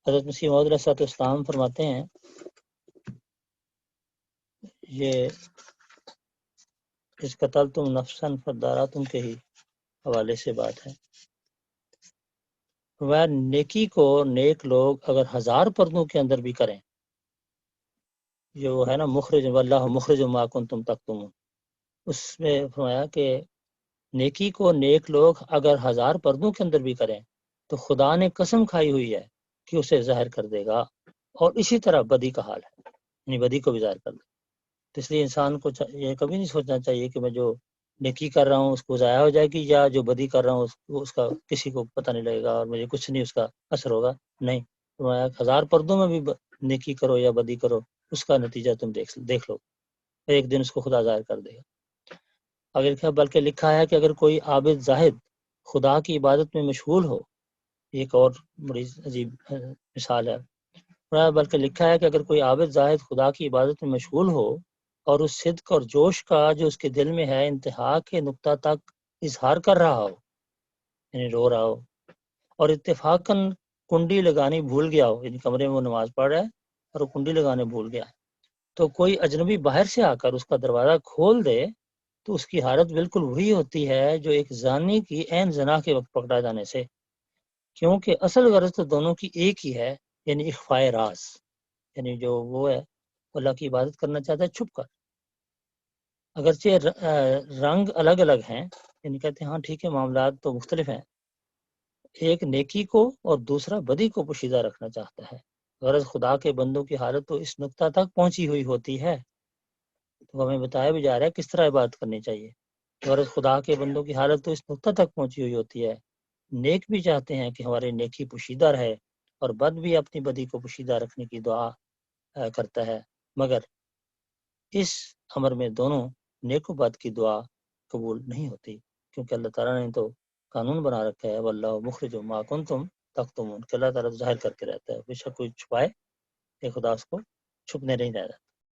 حضرت مسیح موعود علیہ السلام فرماتے ہیں، یہ اس قتل تم نفسن فردارا تم کے ہی حوالے سے بات ہے، وہ نیکی کو نیک لوگ اگر 1000 پردوں کے اندر بھی کریں، جو ہے نا مخرج واللہ مخرج ما کنتم تکتمون، اس میں فرمایا کہ نیکی کو نیک لوگ اگر 1000 پردوں کے اندر بھی کریں تو خدا نے قسم کھائی ہوئی ہے کہ اسے ظاہر کر دے گا، اور اسی طرح بدی کا حال ہے، یعنی بدی کو بھی ظاہر کر دے گا۔ تو اس لیے انسان کو یہ کبھی نہیں سوچنا چاہیے کہ میں جو نیکی کر رہا ہوں اس کو ضائع ہو جائے گی، یا جو بدی کر رہا ہوں اس کا کسی کو پتہ نہیں لگے گا اور مجھے کچھ نہیں اس کا اثر ہوگا۔ نہیں، فرمایا 1000 پردوں میں بھی نیکی کرو یا بدی کرو، اس کا نتیجہ تم دیکھ لو، ایک دن اس کو خدا ظاہر کر دے گا۔ بلکہ لکھا ہے کہ اگر کوئی عابد زاہد خدا کی عبادت میں مشغول ہو، ایک اور بڑی عجیب مثال ہے، بلکہ لکھا ہے کہ اگر کوئی عابد زاہد خدا کی عبادت میں مشغول ہو اور اس صدق اور جوش کا جو اس کے دل میں ہے انتہا کے نقطہ تک اظہار کر رہا ہو، یعنی رو رہا ہو، اور اتفاقاً کنڈی لگانی بھول گیا ہو، یعنی کمرے میں وہ نماز پڑھ رہا ہے اور وہ کنڈی لگانے بھول گیا، تو کوئی اجنبی باہر سے آ کر اس کا دروازہ کھول دے تو اس کی حالت بالکل وہی ہوتی ہے جو ایک زانی کی عین زنا کے وقت پکڑا جانے سے، کیونکہ اصل غرض تو دونوں کی ایک ہی ہے، یعنی اخفائے راز، یعنی جو وہ ہے اللہ کی عبادت کرنا چاہتا ہے چھپ کر، اگرچہ رنگ الگ الگ ہیں، یعنی کہتے ہیں ہاں ٹھیک ہے معاملات تو مختلف ہیں، ایک نیکی کو اور دوسرا بدی کو پوشیدہ رکھنا چاہتا ہے، غرض خدا کے بندوں کی حالت تو اس نقطہ تک پہنچی ہوئی ہوتی ہے، تو ہمیں بتایا بھی جا رہا ہے کس طرح عبادت کرنی چاہیے، غرض خدا کے بندوں کی حالت تو اس نقطہ تک پہنچی ہوئی ہوتی ہے، نیک بھی چاہتے ہیں کہ ہماری نیکی پوشیدہ رہے اور بد بھی اپنی بدی کو پوشیدہ رکھنے کی دعا کرتا ہے، مگر اس امر میں دونوں نیک و بد کی دعا قبول نہیں ہوتی، کیونکہ اللہ تعالیٰ نے تو قانون بنا رکھا ہے واللہ مخرج ما کنتم تکتمون، کہ اللہ تعالیٰ ظاہر کر کے رہتا ہے، بے شک کوئی چھپائے کہ خدا اس کو چھپنے نہیں دیتا۔